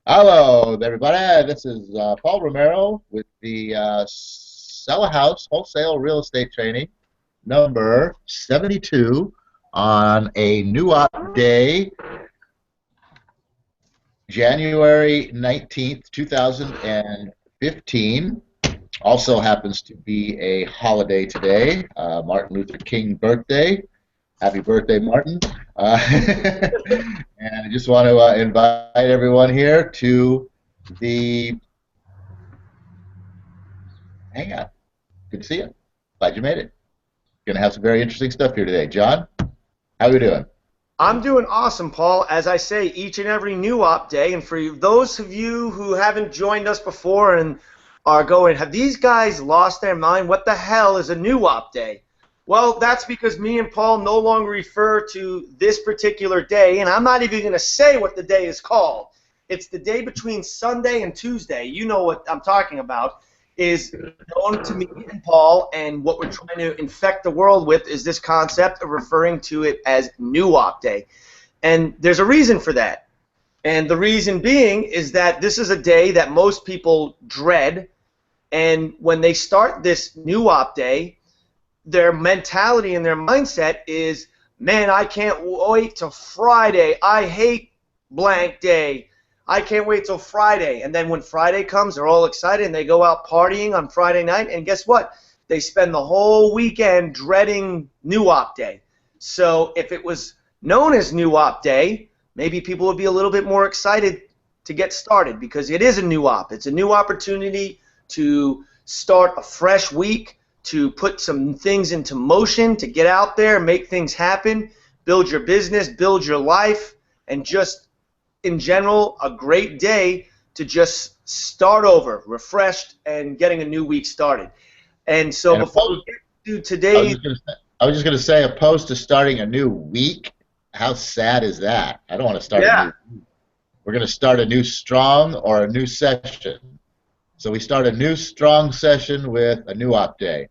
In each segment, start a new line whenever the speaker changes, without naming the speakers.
Hello, everybody. This is Paul Romero with the Sell a House Wholesale Real Estate Training number 72 on a new op day, January 19th, 2015. Also happens to be a holiday today, Martin Luther King birthday. Happy birthday, Martin. And I just want to invite everyone here to the. Hang on. Good to see you. Glad you made it. Going to have some very interesting stuff here today. John, how are you doing?
I'm doing awesome, Paul. As I say, each and every new op day, and for those of you who haven't joined us before and are going, have these guys lost their mind? What the hell is a new op day? Well, that's because me and Paul no longer refer to this particular day, and I'm not even going to say what the day is called. It's the day between Sunday and Tuesday. You know what I'm talking about. Is known to me and Paul, and what we're trying to infect the world with is this concept of referring to it as New Op Day. And there's a reason for that. And the reason being is that this is a day that most people dread, and when they start this New Op Day, their mentality and their mindset is, man, I can't wait till Friday. I hate blank day. I can't wait till Friday. And then when Friday comes, they're all excited and they go out partying on Friday night. And guess what? They spend the whole weekend dreading New Op Day. So if it was known as New Op Day, maybe people would be a little bit more excited to get started because it is a new op. It's a new opportunity to start a fresh week, to put some things into motion, to get out there, make things happen, build your business, build your life, and just in general, a great day to just start over, refreshed, and getting a new week started. And so
And
before we get to
I was
today,
just going to say, I was just going to say, opposed to starting a new week, how sad is that? I don't want to start a
yeah,
new week. We're going to start a new strong or a new session. So we start a new strong session with a new op day.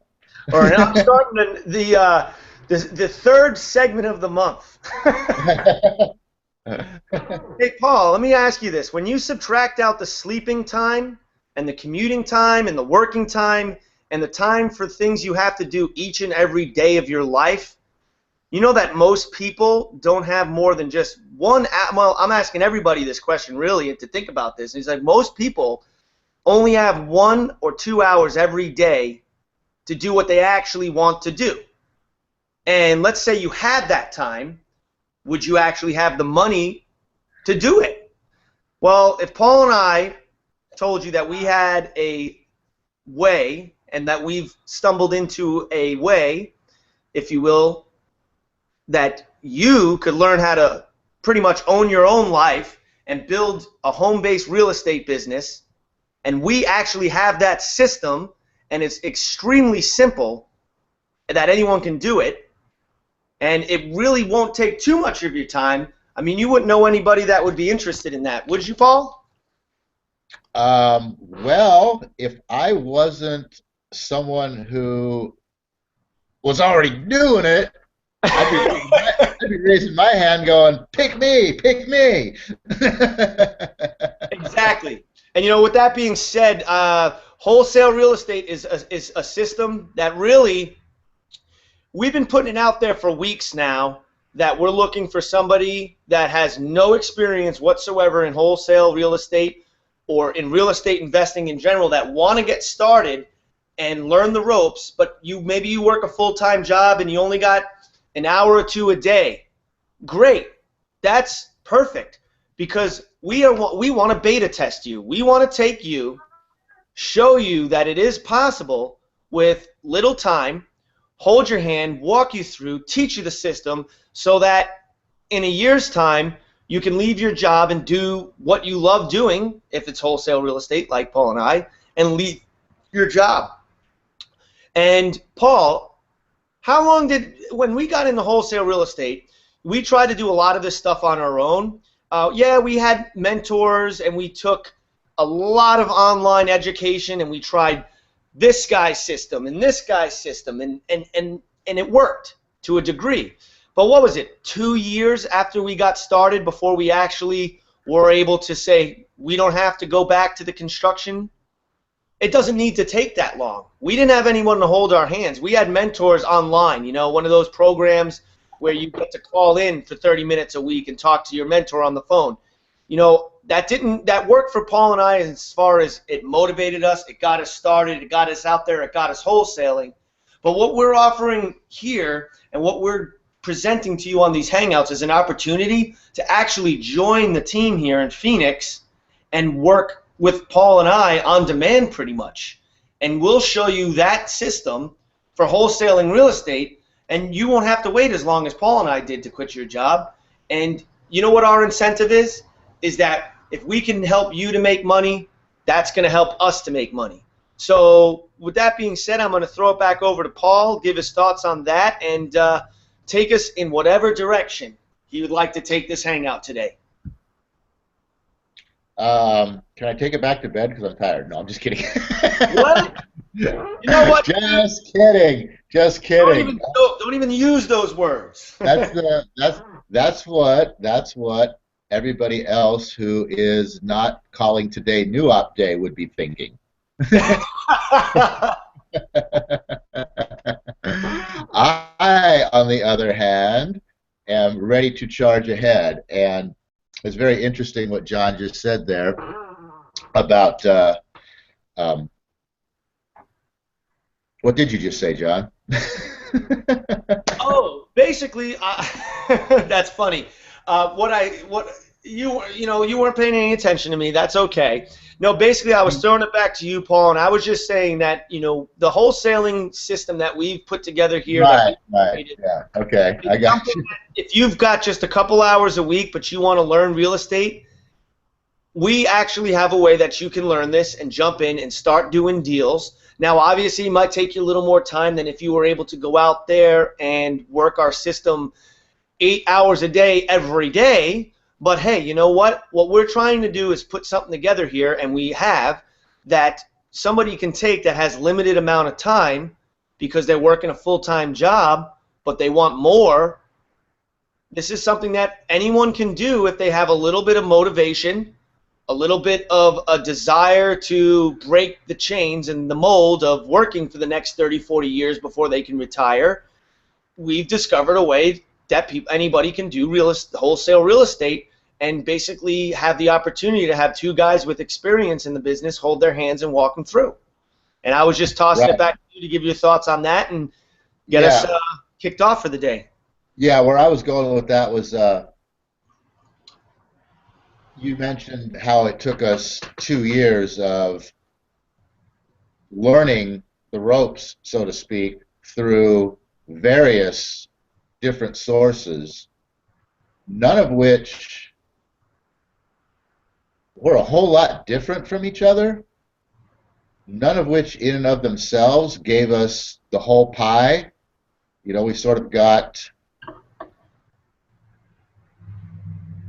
or I'm starting the third segment of the month. Hey, Paul, let me ask you this. When you subtract out the sleeping time and the commuting time and the working time and the time for things you have to do each and every day of your life, you know that most people don't have more than just one. Well, I'm asking everybody this question, really, to think about this. It's like most people only have 1 or 2 hours every day to do what they actually want to do. And let's say you had that time, would you actually have the money to do it? Well, if Paul and I told you that we had a way and that we've stumbled into a way, if you will, that you could learn how to pretty much own your own life and build a home-based real estate business, and we actually have that system, and it's extremely simple that anyone can do it, and it really won't take too much of your time. I mean, you wouldn't know anybody that would be interested in that, would you, Paul?
Well, if I wasn't someone who was already doing it, I'd be raising my hand going, pick me, pick me.
Exactly. And you know, with that being said, wholesale real estate is a system that really we've been putting it out there for weeks now, that we're looking for somebody that has no experience whatsoever in wholesale real estate or in real estate investing in general, that want to get started and learn the ropes, but maybe you work a full-time job and you only got an hour or two a day. Great. That's perfect, because we want to beta test you. We want to take you, show you that it is possible with little time, hold your hand, walk you through, teach you the system, so that in a year's time you can leave your job and do what you love doing, if it's wholesale real estate like Paul and I, and leave your job. And Paul, how long when we got into wholesale real estate, we tried to do a lot of this stuff on our own. Yeah, we had mentors and we took a lot of online education and we tried this guy's system and this guy's system, and it worked to a degree. But what was it, 2 years after we got started before we actually we're able to say we don't have to go back to the construction. It doesn't need to take that long. We didn't have anyone to hold our hands. We had mentors online, you know, one of those programs where you get to call in for 30 minutes a week and talk to your mentor on the phone. You know, that worked for Paul and I as far as it motivated us, it got us started, it got us out there, it got us wholesaling. But what we're offering here and what we're presenting to you on these Hangouts is an opportunity to actually join the team here in Phoenix and work with Paul and I on demand pretty much. And we'll show you that system for wholesaling real estate, and you won't have to wait as long as Paul and I did to quit your job. And you know what our incentive is? Is that if we can help you to make money, that's going to help us to make money. So with that being said, I'm going to throw it back over to Paul, give his thoughts on that, and take us in whatever direction he would like to take this Hangout today.
Can I take it back to bed because I'm tired? No, I'm just kidding.
What? You know what?
Just kidding. Just kidding.
Don't even use those words.
That's what everybody else who is not calling today New Op Day would be thinking. I, on the other hand, am ready to charge ahead, and it's very interesting what John just said there about what did you just say, John?
Oh, basically, that's funny. You weren't paying any attention to me. That's okay. No, basically, I was throwing it back to you, Paul, and I was just saying that the wholesaling system that we've put together here.
Right. Yeah. Okay. I got you.
If you've got just a couple hours a week, but you want to learn real estate, we actually have a way that you can learn this and jump in and start doing deals. Now, obviously, it might take you a little more time than if you were able to go out there and work our system 8 hours a day every day. But hey, you know what? What we're trying to do is put something together here, and we have that somebody can take that has limited amount of time because they're working a full-time job, but they want more. This is something that anyone can do if they have a little bit of motivation, a little bit of a desire to break the chains and the mold of working for the next 30, 40 years before they can retire. We've discovered a way that anybody can do wholesale real estate and basically have the opportunity to have two guys with experience in the business hold their hands and walk them through. And I was just tossing it back to you to give your thoughts on that and get us kicked off for the day.
Yeah, where I was going with that was you mentioned how it took us 2 years of learning the ropes, so to speak, through various different sources, none of which were a whole lot different from each other, none of which in and of themselves gave us the whole pie. We sort of get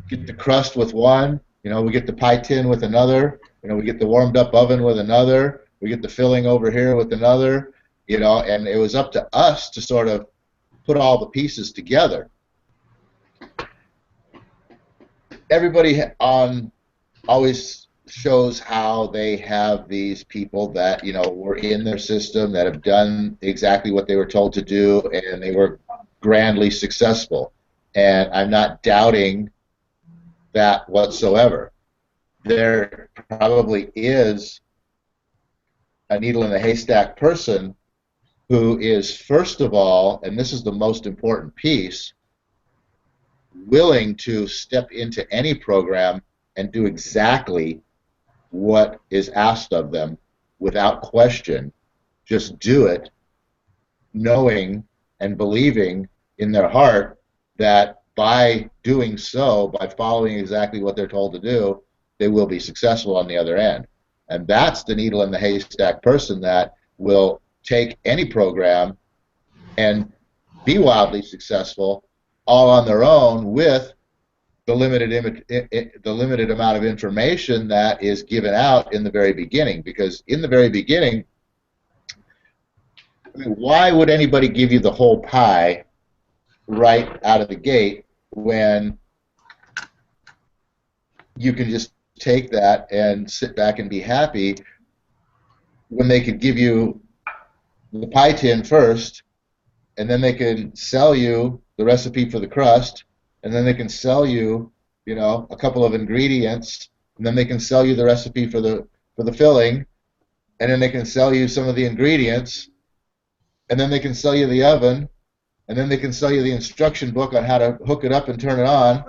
the crust with one, we get the pie tin with another, we get the warmed up oven with another, we get the filling over here with another, and it was up to us to sort of put all the pieces together. Everybody always shows how they have these people that were in their system that have done exactly what they were told to do, and they were grandly successful. And I'm not doubting that whatsoever. There probably is a needle in the haystack person who is, first of all, and this is the most important piece, willing to step into any program and do exactly what is asked of them without question. Just do it, knowing and believing in their heart that by doing so, by following exactly what they're told to do, they will be successful on the other end. And that's the needle in the haystack person that will take any program and be wildly successful all on their own with the limited amount of information that is given out in the very beginning. Because in the very beginning, why would anybody give you the whole pie right out of the gate when you can just take that and sit back and be happy when they could give you the pie tin first, and then they can sell you the recipe for the crust, and then they can sell you, a couple of ingredients, and then they can sell you the recipe for the filling, and then they can sell you some of the ingredients, and then they can sell you the oven, and then they can sell you the instruction book on how to hook it up and turn it on,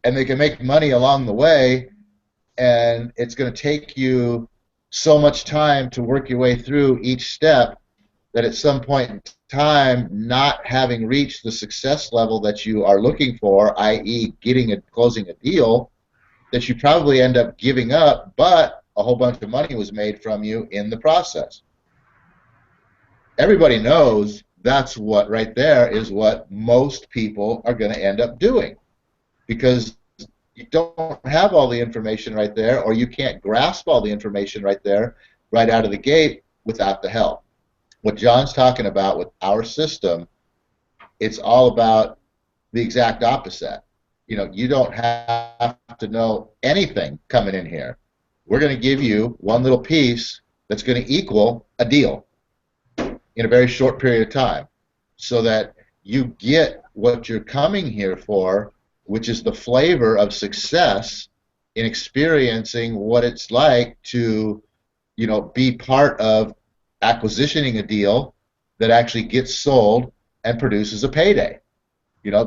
and they can make money along the way, and it's going to take you so much time to work your way through each step that at some point in time, not having reached the success level that you are looking for, i.e. closing a deal, that you probably end up giving up, but a whole bunch of money was made from you in the process. Everybody knows that's what right there is what most people are going to end up doing, because you don't have all the information right there, or you can't grasp all the information right there right out of the gate without the help. What John's talking about with our system, it's all about the exact opposite. You don't have to know anything coming in here. We're going to give you one little piece that's going to equal a deal in a very short period of time, so that you get what you're coming here for, which is the flavor of success in experiencing what it's like to, be part of acquisitioning a deal that actually gets sold and produces a payday.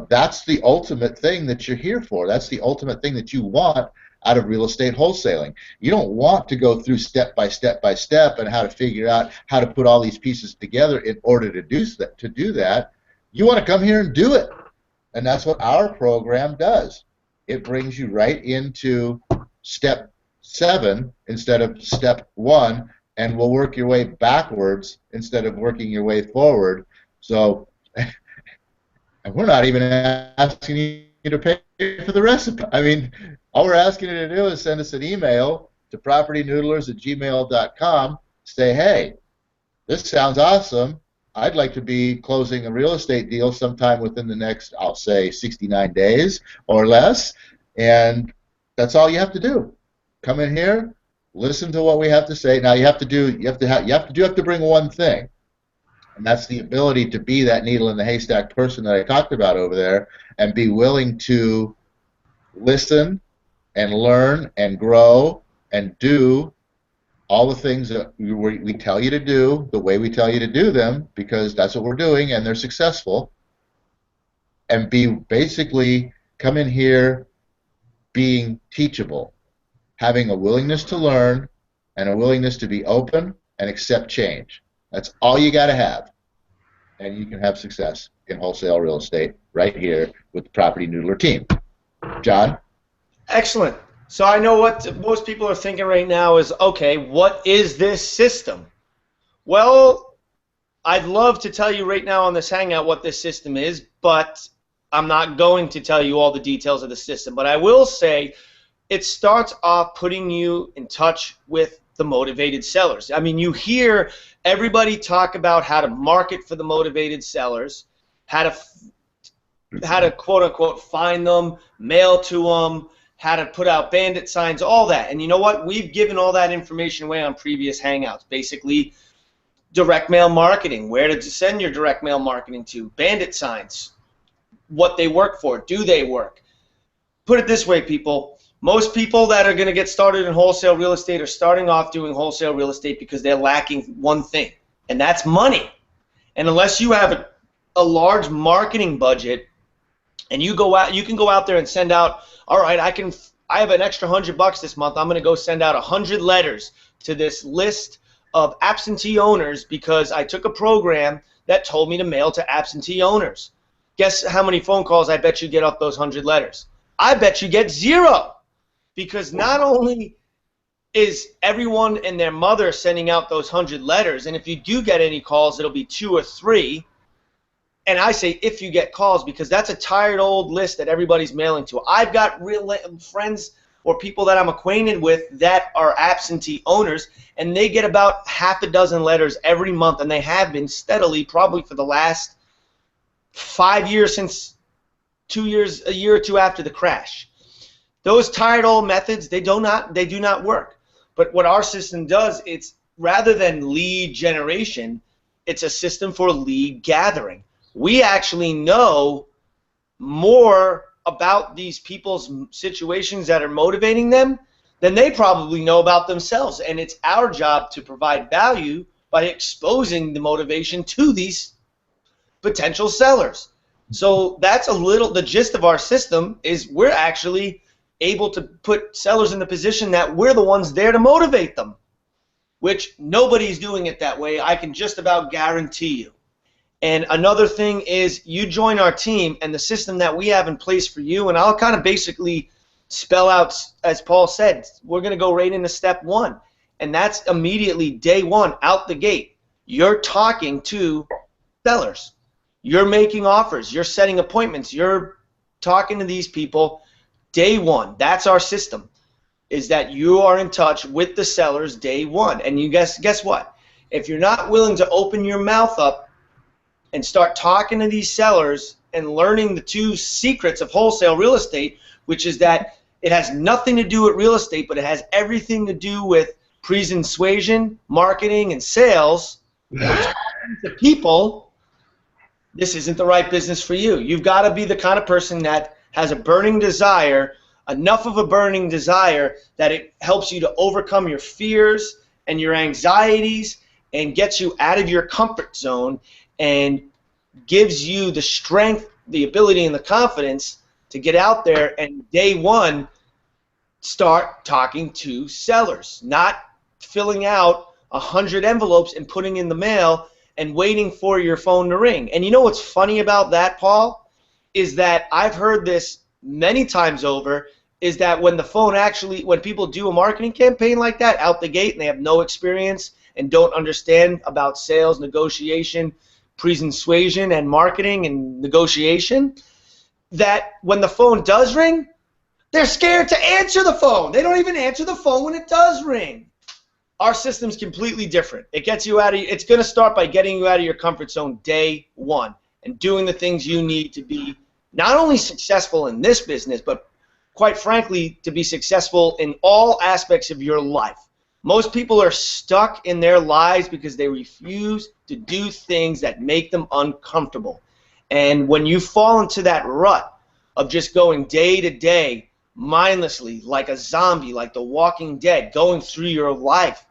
That's the ultimate thing that you're here for. That's the ultimate thing that you want out of real estate wholesaling. You don't want to go through step by step by step and how to figure out how to put all these pieces together in order to do that. You want to come here and do it. And that's what our program does. It brings you right into step 7 instead of step 1, and we'll work your way backwards instead of working your way forward. So, and we're not even asking you to pay for the recipe. I mean, all we're asking you to do is send us an email to propertynoodlers@gmail.com. Say, hey, this sounds awesome. I'd like to be closing a real estate deal sometime within the next, I'll say, 69 days or less, and that's all you have to do. Come in here, listen to what we have to say. Now you have to bring one thing, and that's the ability to be that needle in the haystack person that I talked about over there, and be willing to listen and learn and grow and do all the things that we tell you to do the way we tell you to do them, because that's what we're doing and they're successful. And basically come in here being teachable, having a willingness to learn and a willingness to be open and accept change. That's all you got to have, and you can have success in wholesale real estate right here with the Property Noodler team. John?
Excellent. So I know what most people are thinking right now is, okay, what is this system? Well, I'd love to tell you right now on this Hangout what this system is, but I'm not going to tell you all the details of the system. But I will say it starts off putting you in touch with the motivated sellers. I mean, you hear everybody talk about how to market for the motivated sellers, how to quote-unquote find them, mail to them, how to put out bandit signs, all that. And you know what? We've given all that information away on previous Hangouts. Basically, direct mail marketing, where to send your direct mail marketing to, bandit signs, what they work for, do they work? Put it this way, people. Most people that are going to get started in wholesale real estate are starting off doing wholesale real estate because they're lacking one thing, and that's money. And unless you have a large marketing budget, and you can go out there and send out, all right, I have an extra $100 this month. I'm going to go send out 100 letters to this list of absentee owners because I took a program that told me to mail to absentee owners. Guess how many phone calls I bet you get off those 100 letters? I bet you get 0, because not only is everyone and their mother sending out those 100 letters, and if you do get any calls, it'll be 2 or 3. And I say if you get calls, because that's a tired old list that everybody's mailing to. I've got real friends or people that I'm acquainted with that are absentee owners, and they get about half a dozen letters every month, and they have been steadily probably for the last 5 years, since 2 years, a year or two after the crash. Those tired old methods, they do not work. But what our system does, it's rather than lead generation, it's a system for lead gathering. We actually know more about these people's situations that are motivating them than they probably know about themselves. And it's our job to provide value by exposing the motivation to these potential sellers. So that's the gist of our system is we're actually able to put sellers in the position that we're the ones there to motivate them, which nobody's doing it that way. I can just about guarantee you. And another thing is you join our team and the system that we have in place for you, and I'll kind of basically spell out, as Paul said, we're going to go right into step one. And that's immediately day one, out the gate. You're talking to sellers. You're making offers. You're setting appointments. You're talking to these people day one. That's our system, is that you are in touch with the sellers day one. And you guess what? If you're not willing to open your mouth up and start talking to these sellers and learning the two secrets of wholesale real estate, which is that it has nothing to do with real estate, but it has everything to do with persuasion, marketing, and sales, to people, this isn't the right business for you. You've got to be the kind of person that has a burning desire, enough of a burning desire that it helps you to overcome your fears and your anxieties and gets you out of your comfort zone and gives you the strength, the ability, and the confidence to get out there and day one start talking to sellers, not filling out 100 envelopes and putting in the mail and waiting for your phone to ring. And you know what's funny about that, Paul, is that I've heard this many times over, is that when people do a marketing campaign like that out the gate and they have no experience and don't understand about sales, negotiation, persuasion, and marketing and negotiation, that when the phone does ring, they're scared to answer the phone. They don't even answer the phone when it does ring. Our system's completely different. It's going to start by getting you out of your comfort zone day one and doing the things you need to be not only successful in this business, but quite frankly, to be successful in all aspects of your life. Most people are stuck in their lives because they refuse to do things that make them uncomfortable. And when you fall into that rut of just going day to day, mindlessly, like a zombie, like The Walking Dead, going through your life,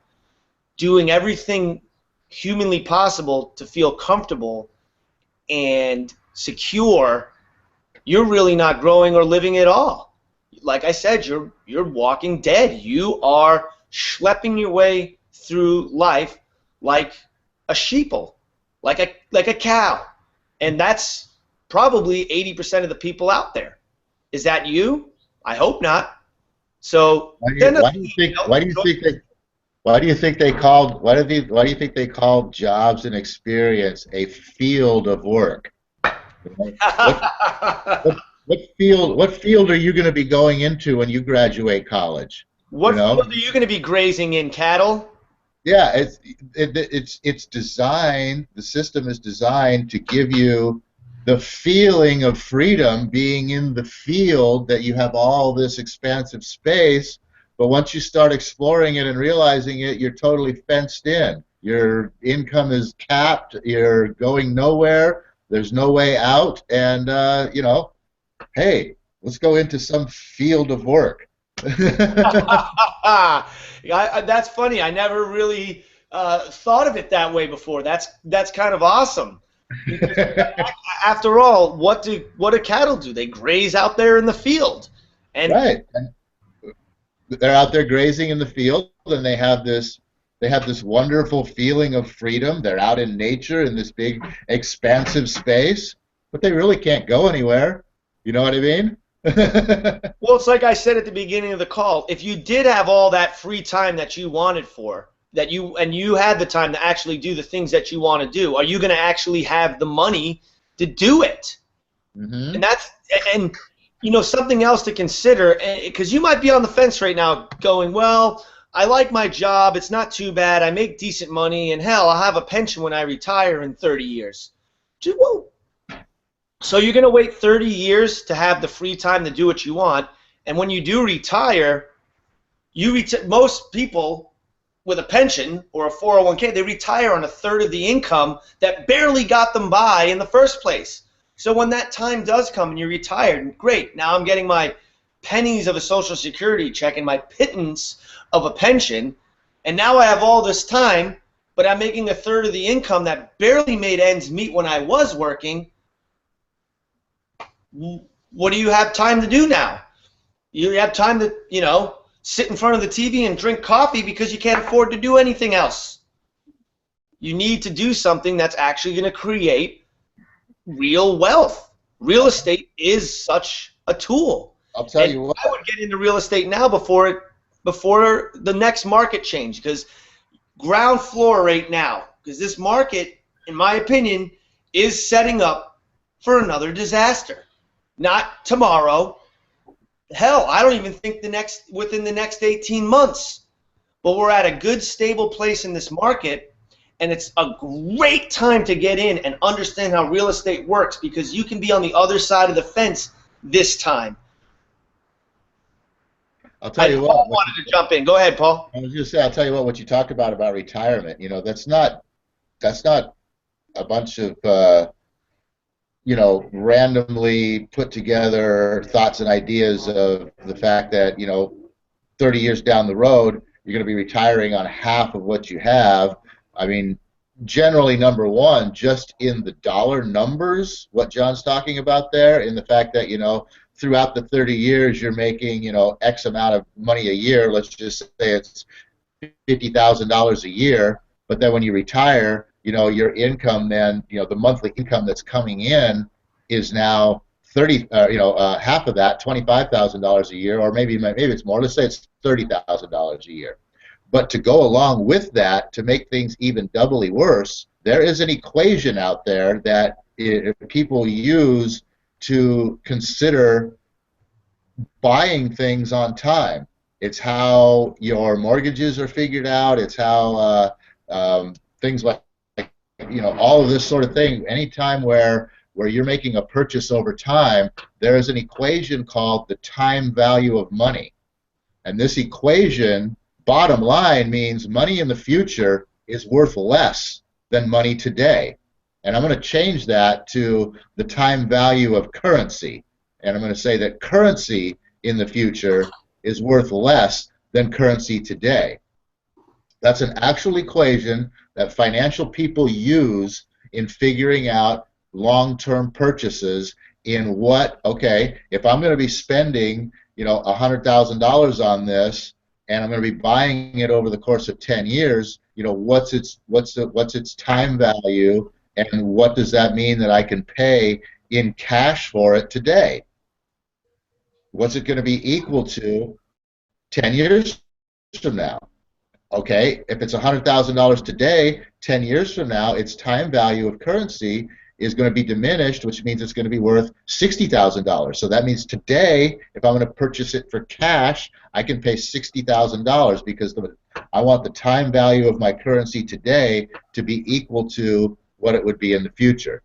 doing everything humanly possible to feel comfortable and secure, you're really not growing or living at all. Like I said, you're walking dead. You are schlepping your way through life like a sheeple, like a cow. And that's probably 80% of the people out there. Is that you? I hope not. So
why do you think they called jobs and experience a field of work? What field are you going to be going into when you graduate college?
What field are you going to be grazing in? Cattle?
Yeah, it's designed. The system is designed to give you the feeling of freedom, being in the field, that you have all this expansive space. But once you start exploring it and realizing it, you're totally fenced in. Your income is capped. You're going nowhere. There's no way out. And hey, let's go into some field of work.
That's funny. I never really thought of it that way before. That's kind of awesome. After all, what do cattle do? They graze out there in the field. And
right. And they're out there grazing in the field, and they have this wonderful feeling of freedom. They're out in nature in this big, expansive space, but they really can't go anywhere. You know what I mean?
Well, it's like I said at the beginning of the call. If you did have all that free time that you wanted and you had the time to actually do the things that you want to do, are you going to actually have the money to do it? Mm-hmm. And something else to consider, because you might be on the fence right now going, well, I like my job, it's not too bad, I make decent money, and hell, I'll have a pension when I retire in 30 years. Whoa. So you're going to wait 30 years to have the free time to do what you want, And when you do retire, most people with a pension or a 401k, they retire on a third of the income that barely got them by in the first place. So when that time does come and you're retired, great, now I'm getting my pennies of a Social Security check and my pittance of a pension, and now I have all this time, but I'm making a third of the income that barely made ends meet when I was working. What do you have time to do now? You have time to, sit in front of the TV and drink coffee because you can't afford to do anything else. You need to do something that's actually going to create real wealth. Real estate is such a tool.
I'll tell you what.
I would get into real estate now before the next market change, because ground floor right now, because this market, in my opinion, is setting up for another disaster. Not tomorrow. Hell, I don't even think within the next 18 months. But we're at a good, stable place in this market, and it's a great time to get in and understand how real estate works, because you can be on the other side of the fence this time.
I'll tell you what.
Paul wanted to jump in. Go ahead, Paul.
I was just say, I'll tell you what you talked about retirement. That's not a bunch of randomly put together thoughts and ideas of the fact that 30 years down the road you're going to be retiring on half of what you have. I mean, generally, number one, just in the dollar numbers, what John's talking about there, in the fact that throughout the 30 years you're making X amount of money a year. Let's just say it's $50,000 a year, but then when you retire, your income then, the monthly income that's coming in is now half of that, $25,000 a year, or maybe it's more. Let's say it's $30,000 a year. But to go along with that, to make things even doubly worse, there is an equation out there that people use to consider buying things on time. It's how your mortgages are figured out. It's how things like all of this sort of thing. Anytime where you're making a purchase over time, there is an equation called the time value of money. And this equation, bottom line, means money in the future is worth less than money today. And I'm going to change that to the time value of currency. And I'm going to say that currency in the future is worth less than currency today. That's an actual equation that financial people use in figuring out long-term purchases in if I'm going to be spending, $100,000 on this, and I'm going to be buying it over the course of 10 years, what's its time value, and what does that mean that I can pay in cash for it today? What's it going to be equal to 10 years from now? Okay, if it's $100,000 today, 10 years from now, its time value of currency is going to be diminished, which means it's going to be worth $60,000. So that means today, if I'm going to purchase it for cash, I can pay $60,000 because I want the time value of my currency today to be equal to what it would be in the future.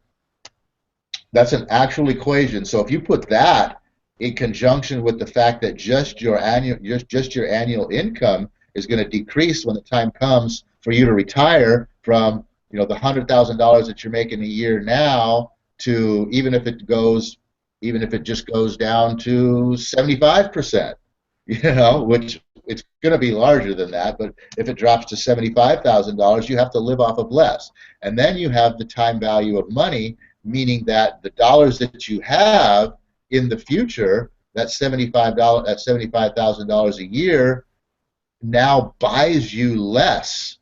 That's an actual equation. So if you put that in conjunction with the fact that just your annual income is going to decrease when the time comes for you to retire from the $100,000 that you're making a year now to even if it just goes down to 75%, which it's going to be larger than that, but if it drops to $75,000, you have to live off of less. And then you have the time value of money, meaning that the dollars that you have in the future, that $75,000 a year, now buys you less.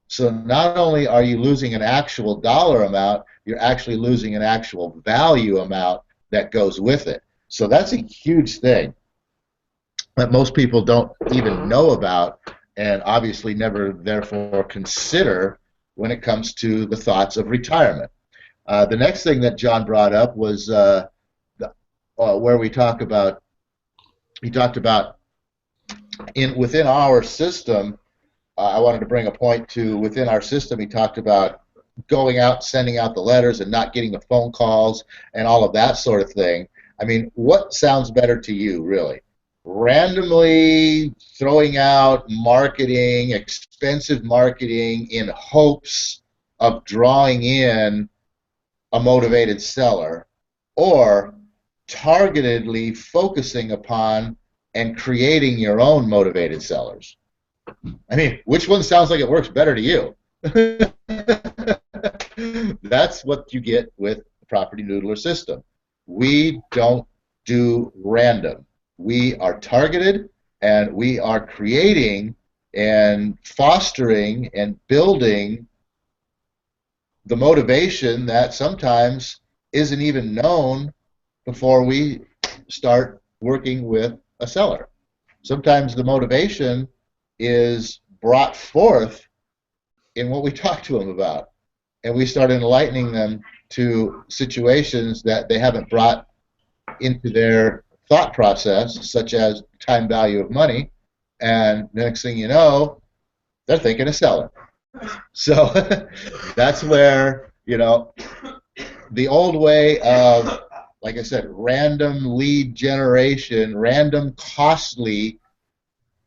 So not only are you losing an actual dollar amount, you're actually losing an actual value amount that goes with it. So that's a huge thing that most people don't even know about and obviously never therefore consider when it comes to the thoughts of retirement. The next thing that John brought up was where he talked about within our system. I wanted to bring a point to within our system. He talked about going out, sending out the letters, and not getting the phone calls and all of that sort of thing. I mean, what sounds better to you, really? randomly throwing out marketing, expensive marketing, in hopes of drawing in a motivated seller, or targetedly focusing upon and creating your own motivated sellers? I mean, which one sounds like it works better to you? That's what you get with the property noodler system. We don't do random. We are targeted, and we are creating and fostering and building the motivation that sometimes isn't even known before we start working with a seller. Sometimes the motivation is brought forth in what we talk to them about, and we start enlightening them to situations that they haven't brought into their thought process, such as time value of money, and next thing you know, they're thinking of selling. So that's where, the old way of, like I said, random lead generation, random costly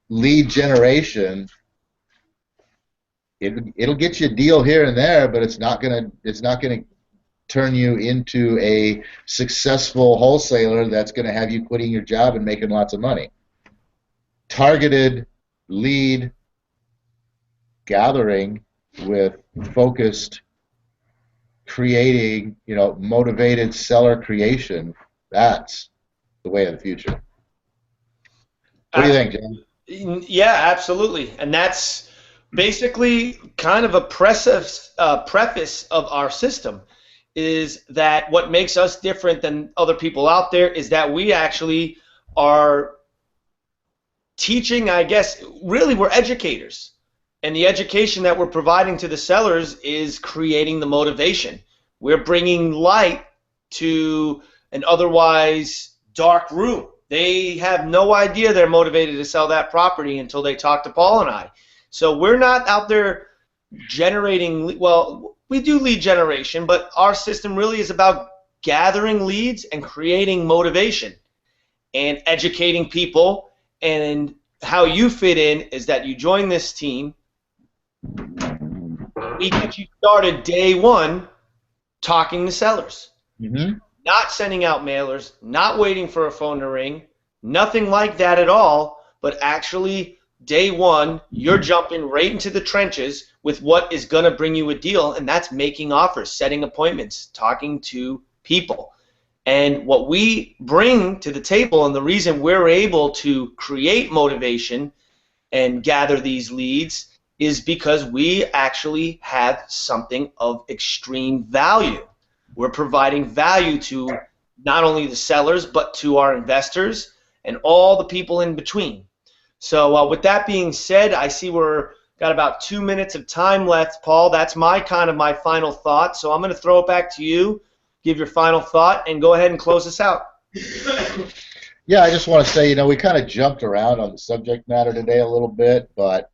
lead generation, it'll get you a deal here and there, but it's not gonna turn you into a successful wholesaler that's going to have you quitting your job and making lots of money. Targeted lead gathering with focused creating, motivated seller creation, that's the way of the future. What do you think, Jim?
Yeah, absolutely. And that's basically kind of a preface of our system, is that what makes us different than other people out there is that we actually are teaching, I guess, really we're educators. And the education that we're providing to the sellers is creating the motivation. We're bringing light to an otherwise dark room. They have no idea they're motivated to sell that property until they talk to Paul and I. So we're not out there generating, well, we do lead generation, but our system really is about gathering leads and creating motivation and educating people. And how you fit in is that you join this team. We get you started day one talking to sellers.
Mm-hmm.
Not sending out mailers, not waiting for a phone to ring, nothing like that at all, but actually day one, you're jumping right into the trenches with what is going to bring you a deal, and that's making offers, setting appointments, talking to people. And what we bring to the table, and the reason we're able to create motivation and gather these leads, is because we actually have something of extreme value. We're providing value to not only the sellers, but to our investors and all the people in between. So with that being said, I see we're got about 2 minutes of time left, Paul. That's my final thought. So I'm going to throw it back to you, give your final thought, and go ahead and close us out.
Yeah, I just want to say, we kind of jumped around on the subject matter today a little bit, but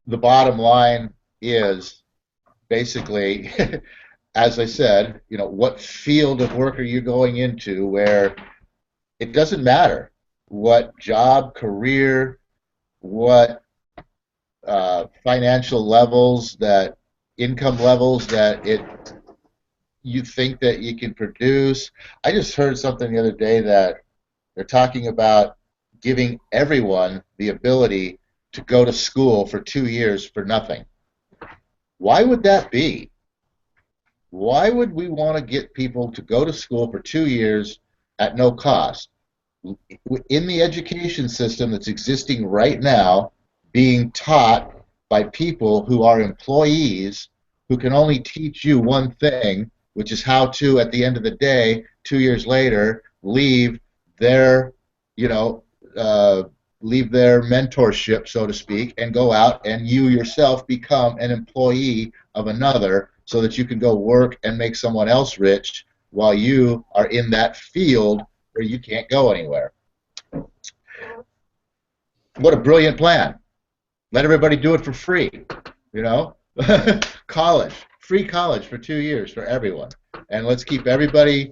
the bottom line is basically, as I said, what field of work are you going into where it doesn't matter what job, career, what financial levels, that income levels that you think that you can produce. I just heard something the other day that they're talking about giving everyone the ability to go to school for 2 years for nothing. Why would that be? Why would we want to get people to go to school for 2 years at no cost? In the education system that's existing right now, being taught by people who are employees who can only teach you one thing, which is how to, at the end of the day, 2 years later, leave their, leave their mentorship, so to speak, and go out and you yourself become an employee of another so that you can go work and make someone else rich while you are in that field where you can't go anywhere. What a brilliant plan. Let everybody do it for free, College, free college for 2 years for everyone. And let's keep everybody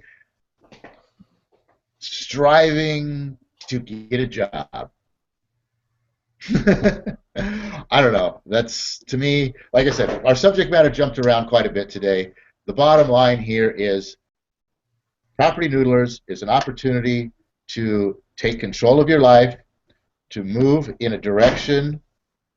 striving to get a job. I don't know. That's, to me, like I said, our subject matter jumped around quite a bit today. The bottom line here is property noodlers is an opportunity to take control of your life, to move in a direction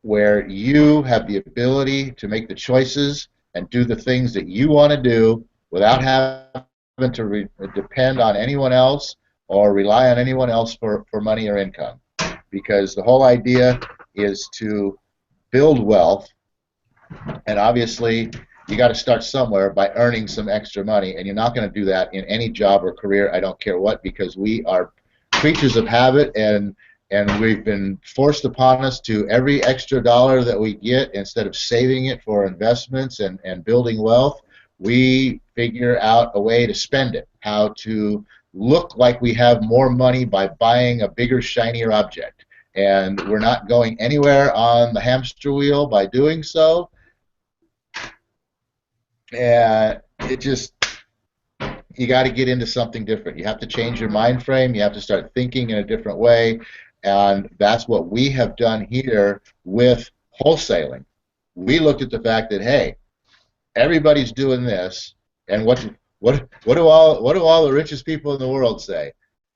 where you have the ability to make the choices and do the things that you want to do without having to depend on anyone else or rely on anyone else for money or income. Because the whole idea is to build wealth, and obviously you got to start somewhere by earning some extra money, and you're not going to do that in any job or career, I don't care what, because we are creatures of habit, and we've been forced upon us to every extra dollar that we get, instead of saving it for investments and building wealth, we figure out a way to spend it, how to look like we have more money by buying a bigger, shinier object. And we're not going anywhere on the hamster wheel by doing so. And it just, you got to get into something different. You have to change your mind frame. You have to start thinking in a different way. And that's what we have done here with wholesaling. We looked at the fact that, hey, everybody's doing this, and what do all the richest people in the world say?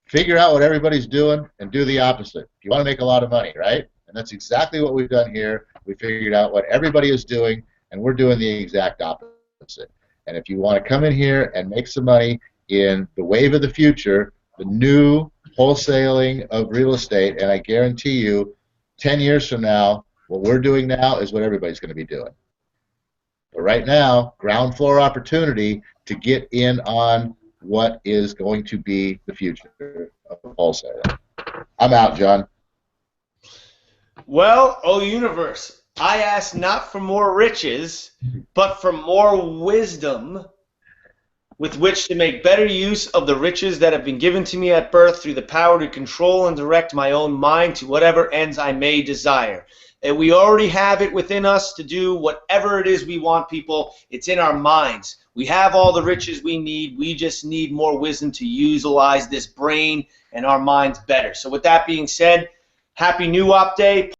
Figure out what everybody's doing and do the opposite. You want to make a lot of money, right? And that's exactly what we've done here. We figured out what everybody is doing, and we're doing the exact opposite. And if you want to come in here and make some money in the wave of the future, the new wholesaling of real estate, and I guarantee you 10 years from now, what we're doing now is what everybody's going to be doing. But right now, ground floor opportunity to get in on what is going to be the future of wholesaling. I'm out, John.
Well, oh universe, I ask not for more riches, but for more wisdom with which to make better use of the riches that have been given to me at birth through the power to control and direct my own mind to whatever ends I may desire. And we already have it within us to do whatever it is we want, people. It's in our minds. We have all the riches we need. We just need more wisdom to utilize this brain and our minds better. So with that being said, happy New Op Day.